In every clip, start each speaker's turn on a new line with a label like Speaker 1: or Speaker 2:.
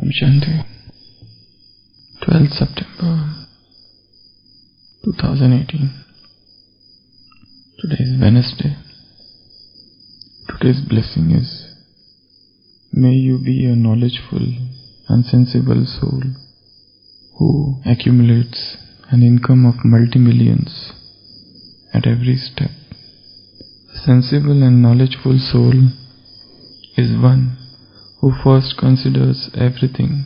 Speaker 1: Om Shanti. 12th September 2018. Today is Wednesday. Today's blessing is, may you be a knowledgeful and sensible soul who accumulates an income of multi-millions at every step. A sensible and knowledgeful soul is one who first considers everything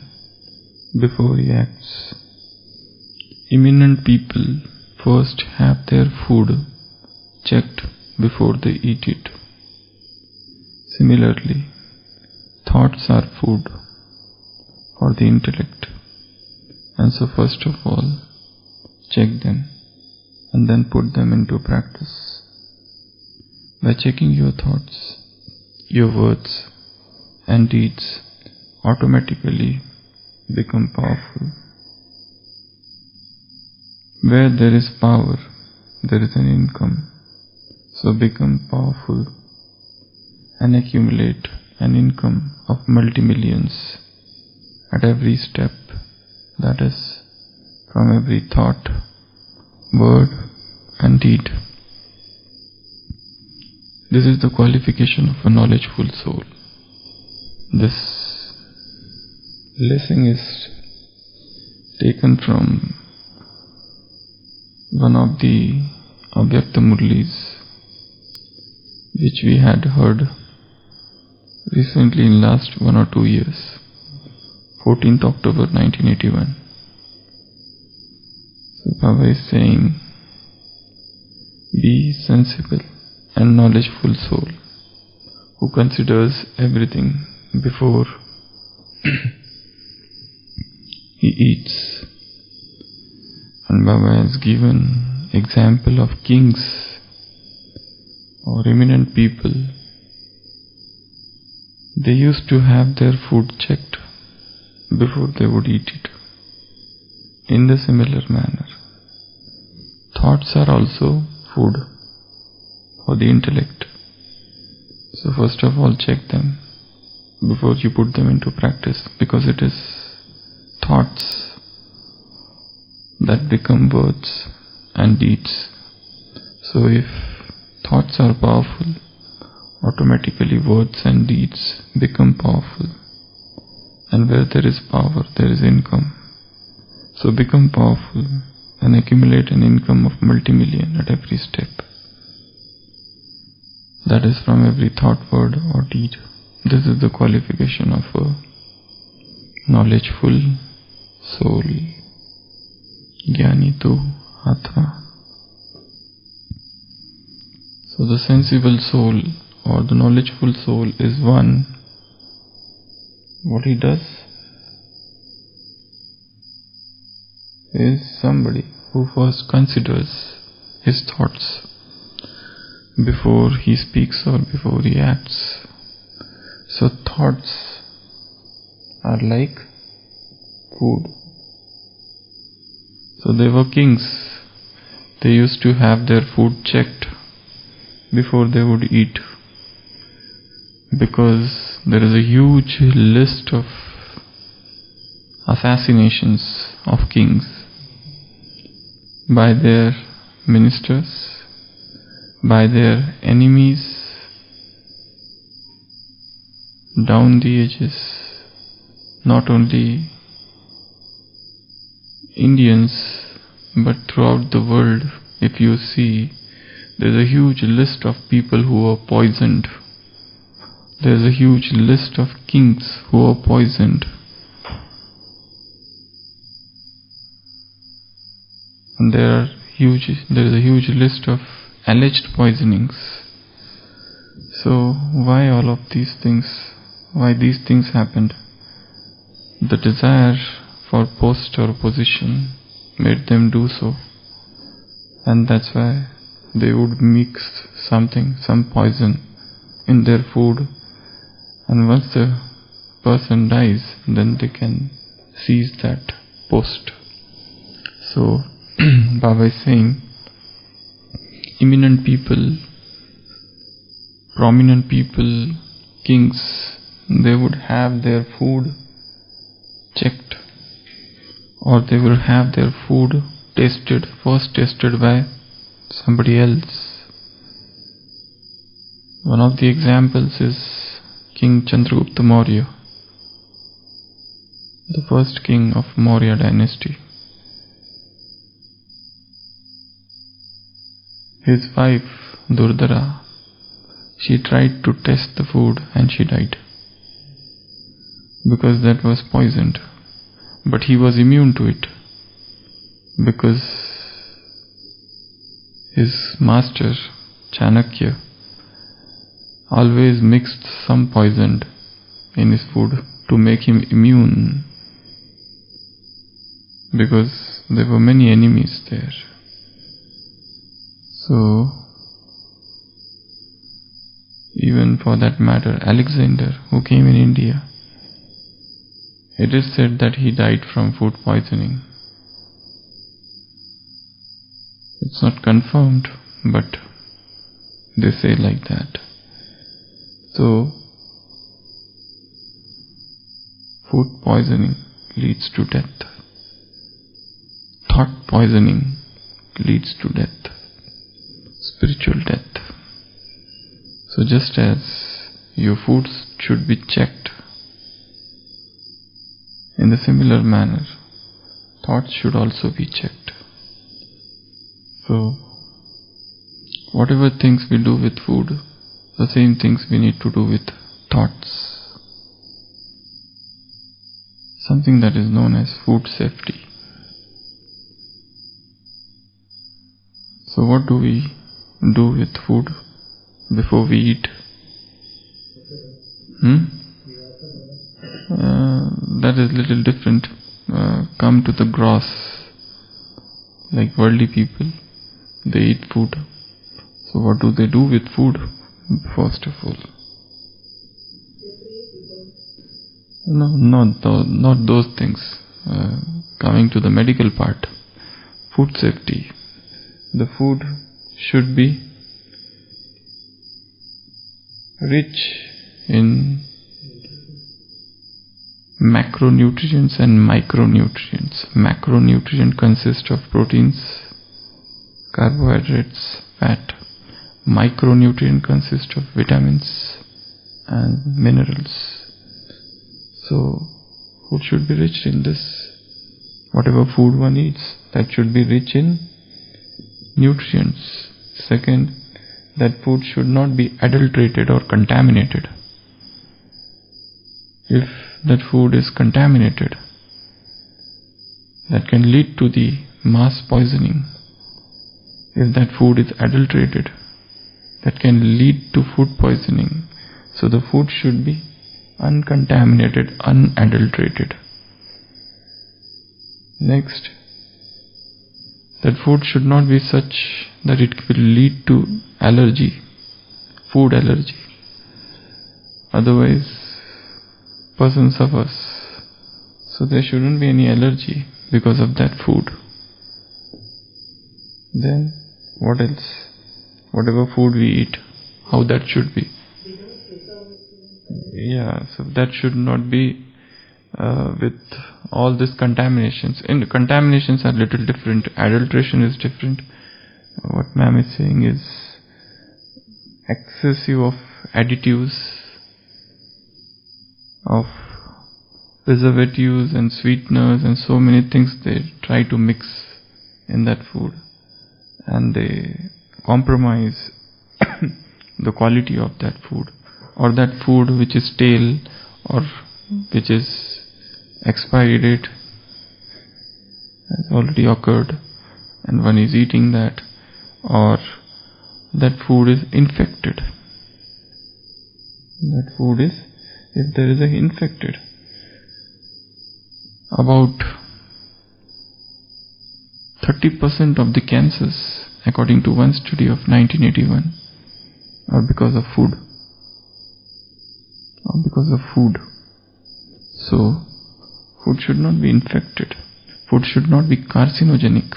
Speaker 1: before he acts. Eminent people first have their food checked before they eat it. Similarly, thoughts are food for the intellect, and so first of all, check them and then put them into practice. By checking your thoughts, your words and deeds automatically become powerful. Where there is power, there is an income. So become powerful and accumulate an income of multi-millions at every step, that is, from every thought, word and deed. This is the qualification of a knowledgeful soul. This lesson is taken from one of the Avyakta Murlis, which we had heard recently in last 1 or 2 years, 14th October 1981. So Baba is saying, be sensible and knowledgeful soul who considers everything before he eats. And Baba has given example of kings or eminent people. They used to have their food checked before they would eat it. In the similar manner, thoughts are also food for the intellect. So first of all, check them before you put them into practice, because it is thoughts that become words and deeds. So if thoughts are powerful, automatically words and deeds become powerful. And where there is power, there is income. So become powerful and accumulate an income of multi-million at every step. That is from every thought, word or deed. This is the qualification of a knowledgeful soul. Jnani tu Atma. So the sensible soul or the knowledgeful soul is one. What he does is somebody who first considers his thoughts before he speaks or before he acts. So thoughts are like food. So they were kings. They used to have their food checked before they would eat, because there is a huge list of assassinations of kings by their ministers, by their enemies, down the ages. Not only Indians, but throughout the world, if you see, there is a huge list of people who are poisoned. There is a huge list of kings who are poisoned. And there is a huge list of alleged poisonings. So why all of these things? Why these things happened? The desire for post or position made them do so. And that's why they would mix something, some poison in their food. And once the person dies, then they can seize that post. So Baba is saying, eminent people, prominent people, kings, they would have their food checked, or they will have their food first tasted by somebody else. One of the examples is King Chandragupta Maurya, the first king of Maurya dynasty. His wife Durdara, she tried to test the food and she died because that was poisoned. But he was immune to it because his master Chanakya always mixed some poison in his food to make him immune, because there were many enemies there. So, even for that matter, Alexander, who came in India, it is said that he died from food poisoning. It's not confirmed, but they say like that. So, food poisoning leads to death. Thought poisoning leads to death. Spiritual death. So just as your foods should be checked, in the similar manner, thoughts should also be checked. So, whatever things we do with food, the same things we need to do with thoughts. Something that is known as food safety. So what do we do with food before we eat? That is little different. Come to the gross, like worldly people, they eat food. So what do they do with food? First of all, no, not those things. Coming to the medical part, food safety. The food should be rich in macronutrients and micronutrients. Macronutrient consists of proteins, carbohydrates, fat. Micronutrient consists of vitamins and minerals. So, food should be rich in this. Whatever food one eats, that should be rich in nutrients. Second, that food should not be adulterated or contaminated. If that food is contaminated, that can lead to the mass poisoning. If that food is adulterated, that can lead to food poisoning. So the food should be uncontaminated, unadulterated. Next, that food should not be such that it will lead to allergy, food allergy. Otherwise, person suffers. So there shouldn't be any allergy because of that food. Then, what else? Whatever food we eat, how that should be. Yeah, so that should not be with all these contaminations. And contaminations are little different. Adulteration is different. What ma'am is saying is excessive of additives, of preservatives and sweeteners and so many things they try to mix in that food, and they compromise the quality of that food, or that food which is stale or which is expiry date has already occurred and one is eating that, or that food is infected. That food is, if there is a infected, about 30% of the cancers, according to one study of 1981, are because of food. So, food should not be infected. Food should not be carcinogenic.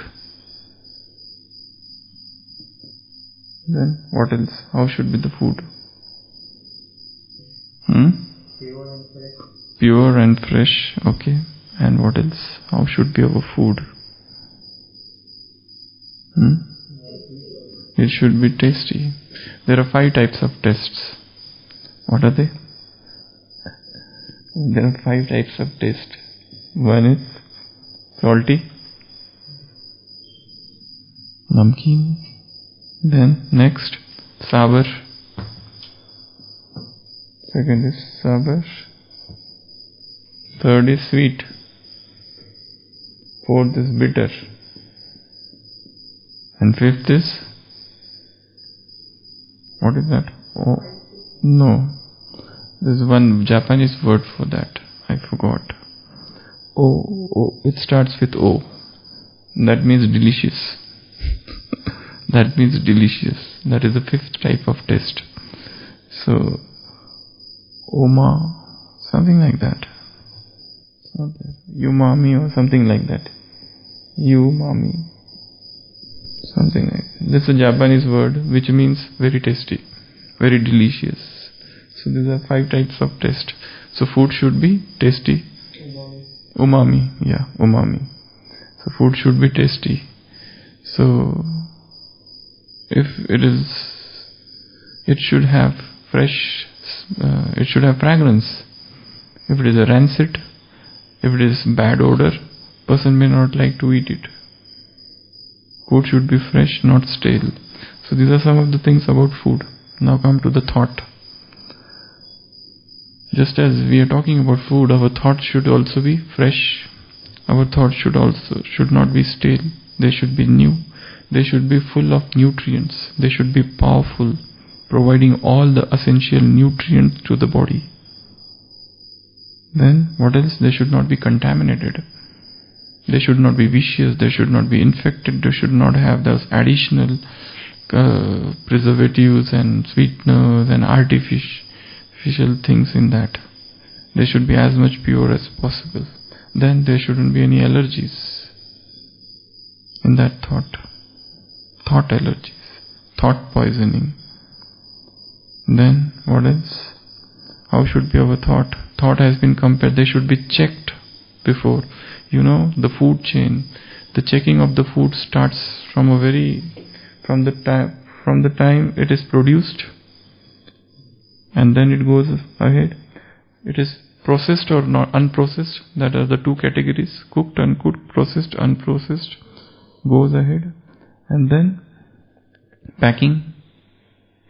Speaker 1: Then, what else? How should be the food? Pure and fresh, okay. And what else? How should be our food? It should be tasty. There are 5 types of tests. What are they? There are 5 types of taste. One is salty, namkeen. Then next, sour. Second is sour. Third is sweet. Fourth is bitter. And fifth is, what is that? Oh, no. There's one Japanese word for that. I forgot. Oh, it starts with O. That means delicious. That means delicious. That is the 5th type of taste. So, Oma, something like that. It's not there. Umami or something like that. Umami. Something like that. This is a Japanese word which means very tasty, very delicious. So these are 5 types of taste. So food should be tasty. Umami. Yeah, umami. So food should be tasty. So if it should have fresh, it should have fragrance. If it is a rancid, if it is bad odor, person may not like to eat it. Food should be fresh, not stale. So these are some of the things about food. Now come to the thought. Just as we are talking about food, our thoughts should also be fresh. Our thoughts should not be stale. They should be new. They should be full of nutrients. They should be powerful, providing all the essential nutrients to the body. Then what else? They should not be contaminated. They should not be vicious. They should not be infected. They should not have those additional preservatives and sweeteners and artificial things in that. They should be as much pure as possible. Then there shouldn't be any allergies in that thought. Thought allergies, thought poisoning. Then what else? How should be our thought? Thought has been compared. They should be checked before. The food chain. The checking of the food starts from the time it is produced, and then it goes ahead. It is processed or not unprocessed. That are the 2 categories: cooked, uncooked, processed, unprocessed. Goes ahead, and then packing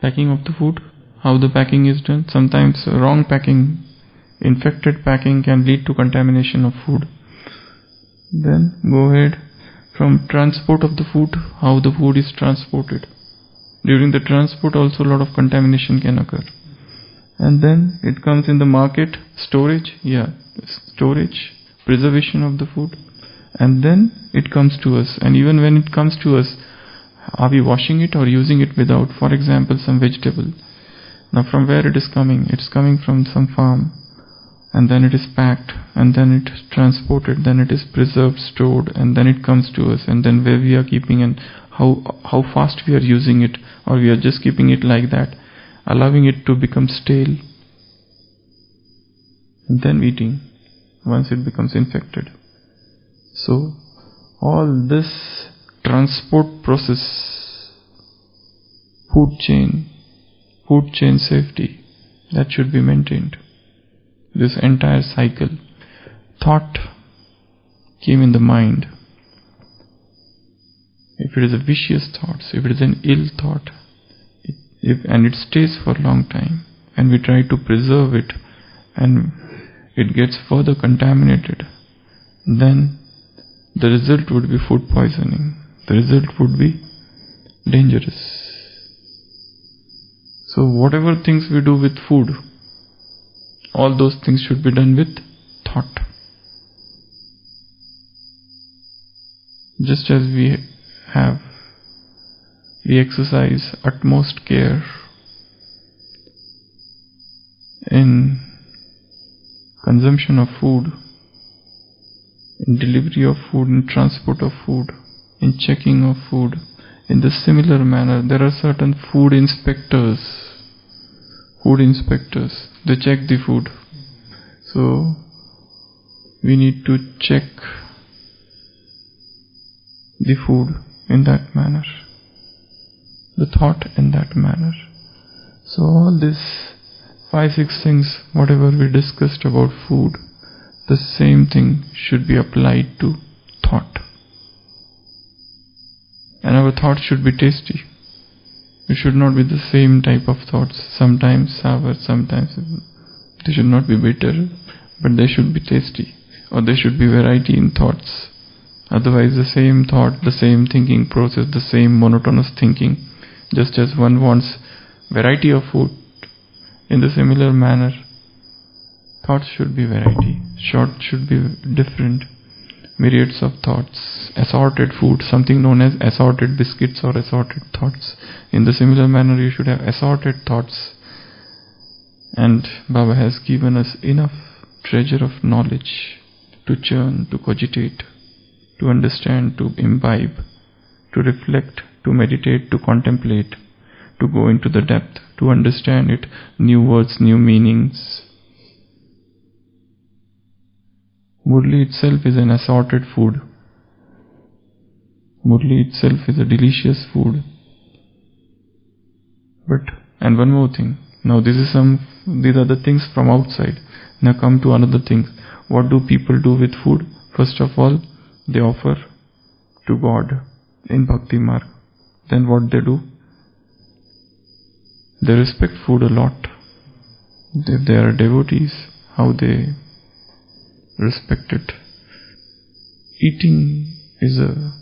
Speaker 1: of the food. How the packing is done. Sometimes wrong packing, infected packing can lead to contamination of food. Then go ahead from transport of the food, how the food is transported. During the transport also a lot of contamination can occur. And then it comes in the market, storage, preservation of the food. And then it comes to us. And even when it comes to us, are we washing it or using it without? For example, some vegetable. Now from where it is coming? It's coming from some farm. And then it is packed, and then it is transported, then it is preserved, stored, and then it comes to us, and then where we are keeping and how fast we are using it, or we are just keeping it like that, allowing it to become stale, and then eating once it becomes infected. So all this transport process, food chain safety, that should be maintained. This entire cycle. Thought came in the mind. If it is a vicious thought, if it is an ill thought, and it stays for a long time, and we try to preserve it, and it gets further contaminated, then the result would be food poisoning. The result would be dangerous. So whatever things we do with food, all those things should be done with thought. Just as we exercise utmost care in consumption of food, in delivery of food, in transport of food, in checking of food. In the similar manner, there are certain food inspectors. They check the food. So we need to check the food in that manner, the thought in that manner. So all these 5-6 things, whatever we discussed about food, the same thing should be applied to thought. And our thoughts should be tasty. It should not be the same type of thoughts, sometimes sour, sometimes they should not be bitter, but they should be tasty, or there should be variety in thoughts. Otherwise the same thought, the same thinking process, the same monotonous thinking, just as one wants variety of food, in the similar manner, thoughts should be variety, thoughts should be different, myriads of thoughts, assorted food, something known as assorted biscuits or assorted thoughts. In the similar manner, you should have assorted thoughts. And Baba has given us enough treasure of knowledge to churn, to cogitate, to understand, to imbibe, to reflect, to meditate, to contemplate, to go into the depth, to understand it, new words, new meanings. Murli itself is an assorted food. Murli itself is a delicious food. And one more thing. Now these are the things from outside. Now come to another thing. What do people do with food? First of all, they offer to God in Bhakti Marg. Then what they do? They respect food a lot. If they are devotees, how they respect it. Eating is a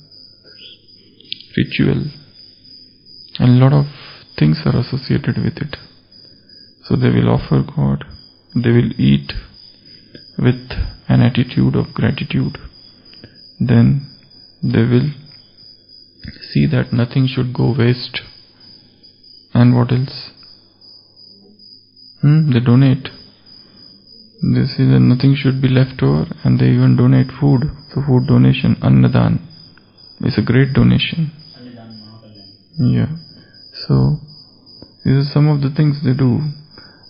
Speaker 1: ritual, and a lot of things are associated with it. So they will offer God, they will eat with an attitude of gratitude. Then they will see that nothing should go waste. And what else? They donate. They see that nothing should be left over, and they even donate food. So food donation, Annadan, is a great donation. Yeah. So these are some of the things they do.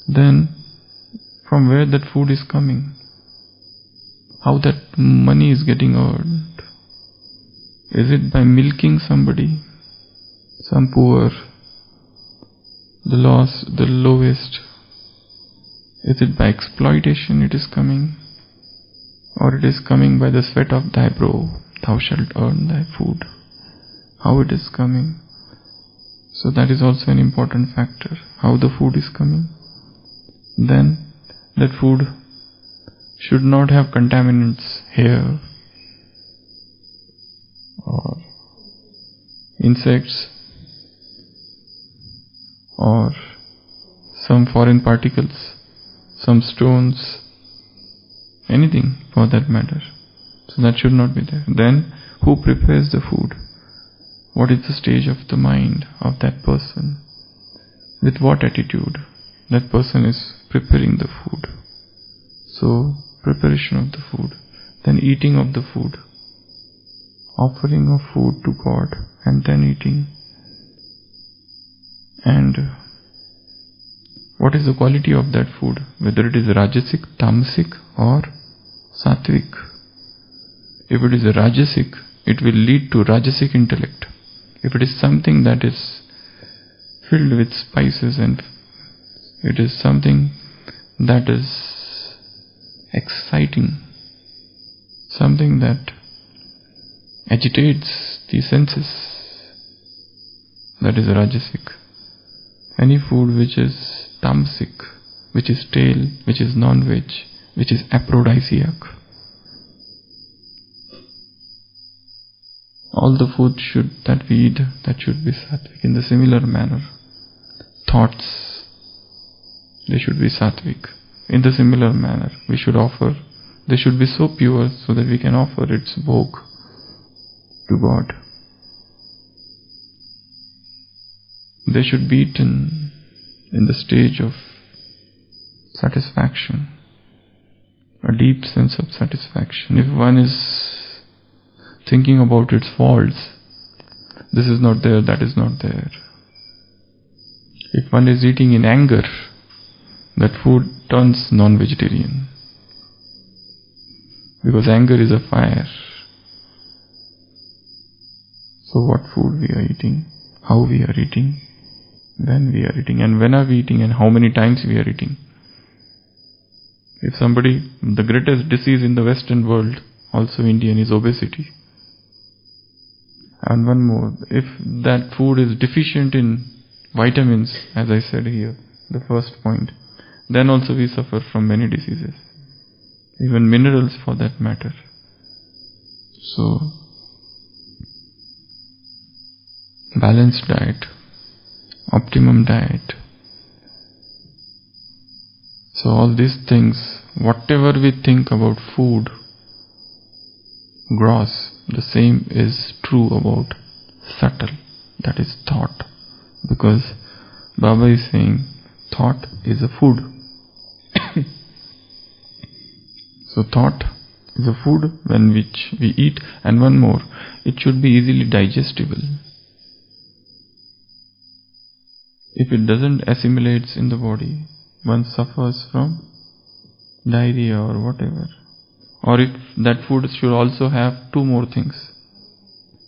Speaker 1: Then from where that food is coming, how that money is getting earned. Is it by milking somebody, some poor, the lowest? Is it by exploitation it is coming? Or it is coming by the sweat of thy brow, thou shalt earn thy food? How it is coming? So that is also an important factor, how the food is coming. Then that food should not have contaminants, hair or insects or some foreign particles, some stones, anything for that matter. So that should not be there. Then who prepares the food? What is the stage of the mind of that person? With what attitude that person is preparing the food? So preparation of the food, then eating of the food, offering of food to God, and then eating. And what is the quality of that food? Whether it is Rajasic, Tamasic or Sattvic. If it is Rajasic, it will lead to Rajasic intellect. If it is something that is filled with spices and it is something that is exciting, something that agitates the senses, that is Rajasic. Any food which is Tamasic, which is stale, which is non-veg, which is aphrodisiac, all the food that we eat, that should be sattvic. In the similar manner, thoughts, they should be sattvic. In the similar manner, we should offer, they should be so pure so that we can offer its bhog to God. They should be eaten in the stage of satisfaction, a deep sense of satisfaction. If one is thinking about its faults, this is not there, that is not there. If one is eating in anger, that food turns non-vegetarian. Because anger is a fire. So what food we are eating, how we are eating, when we are eating, and when are we eating, and how many times we are eating. If somebody, the greatest disease in the Western world, also Indian, is obesity. And one more, if that food is deficient in vitamins, as I said here, the first point, then also we suffer from many diseases, even minerals for that matter. So, balanced diet, optimum diet. So all these things, whatever we think about food, gross, the same is true about subtle, that is thought. Because Baba is saying thought is a food. So thought is a food when which we eat, and one more, it should be easily digestible. If it doesn't assimilate in the body, one suffers from diarrhea or whatever. Or if that food should also have two more things: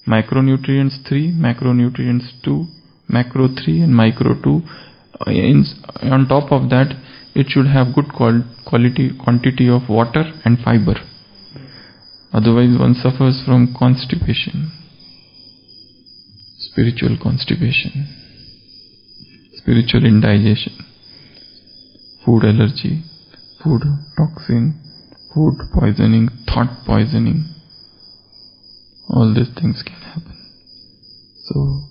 Speaker 1: macronutrients 3, macronutrients 2, macro 3 and micro 2. On top of that, it should have good quantity of water and fiber. Otherwise one suffers from constipation, spiritual constipation, spiritual indigestion, food allergy, food toxin, food poisoning, thought poisoning. All these things can happen. So,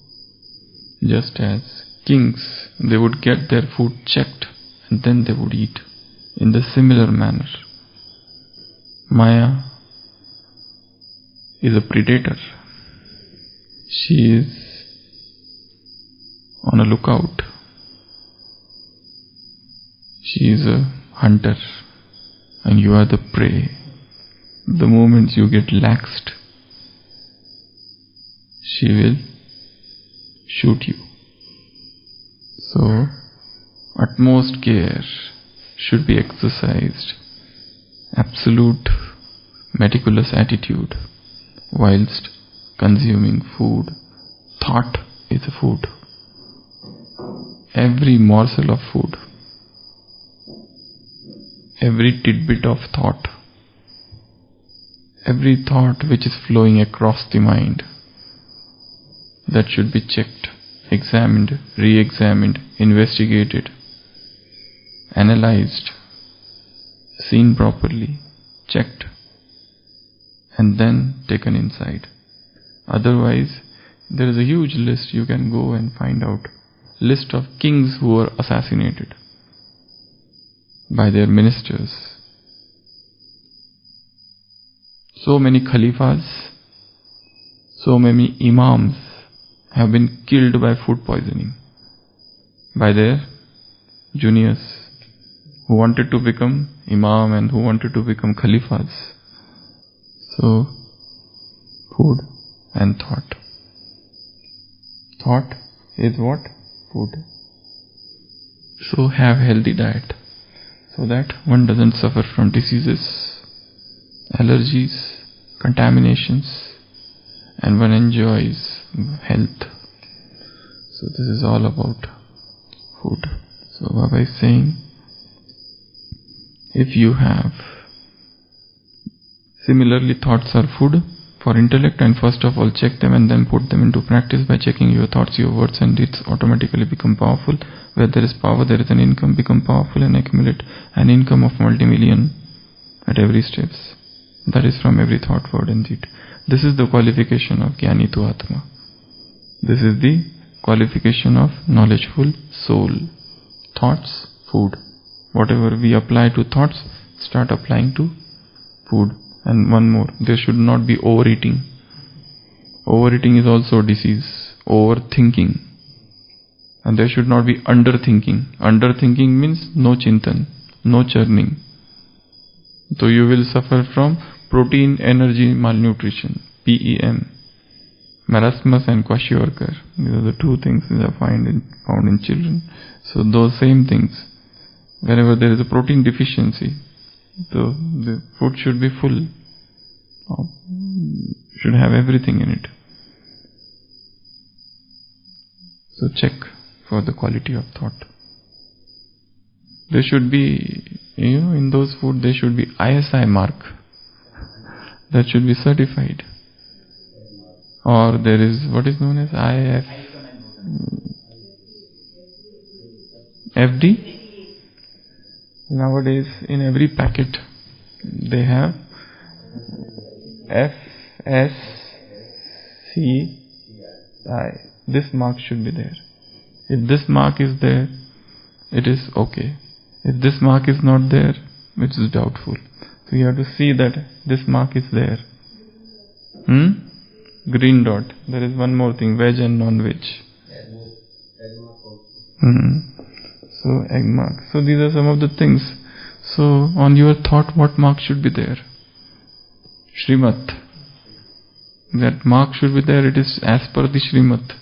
Speaker 1: just as kings, they would get their food checked and then they would eat. In the similar manner, Maya is a predator. She is on a lookout. She is a hunter and you are the prey. The moment you get laxed, she will shoot you. So, utmost care should be exercised, absolute meticulous attitude whilst consuming food. Thought is a food. Every morsel of food, every tidbit of thought, every thought which is flowing across the mind, that should be checked, examined, re-examined, investigated, analyzed, seen properly, checked, and then taken inside. Otherwise, there is a huge list. You can go and find out list of kings who were assassinated by their ministers. So many khalifas, so many imams have been killed by food poisoning by their juniors who wanted to become imam and who wanted to become khalifas. So, food and thought. Thought is what? Food. So have healthy diet so that one doesn't suffer from diseases, allergies, contaminations, and one enjoys health. So this is all about food. So Baba is saying, if you have similarly thoughts are food for intellect, and first of all check them and then put them into practice. By checking your thoughts, your words and deeds automatically become powerful. Where there is power, there is an income. Become powerful and accumulate an income of multi-million at every steps. That is from every thought, word and deed. This is the qualification of Jnani tu Atma. This is the qualification of knowledgeful soul. Thoughts, food. Whatever we apply to thoughts, start applying to food. And one more, there should not be overeating. Overeating is also a disease. Overthinking. And there should not be underthinking. Underthinking means no chintan, no churning. So you will suffer from protein energy malnutrition, PEM. Marasmus and kwashiorkor. These are the two things that are found in children. So those same things. Wherever there is a protein deficiency, the food should be full. Should have everything in it. So check for the quality of thought. There should be, in those food there should be ISI mark. That should be certified. Or there is what is known as FD. Nowadays in every packet they have FSCI. This mark should be there. If this mark is there, it is okay. If this mark is not there, it is doubtful. So you have to see that this mark is there. Green dot. There is one more thing, veg and non-veg. So egg mark. So these are some of the things. So on your thought, what mark should be there? Srimat. That mark should be there. It is as per the Srimat.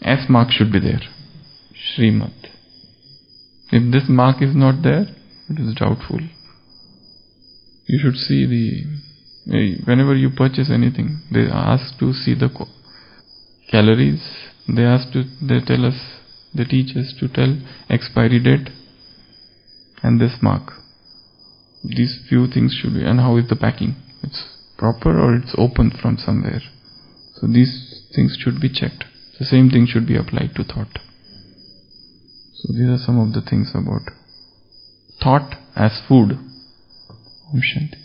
Speaker 1: S mark should be there. Srimat. If this mark is not there, it is doubtful. You should see whenever you purchase anything, they ask to see the calories. They tell us, they teach us to tell expiry date and this mark. These few things should be, and how is the packing? It's proper or it's open from somewhere. So these things should be checked. The same thing should be applied to thought. So these are some of the things about thought as food. Om Shanti.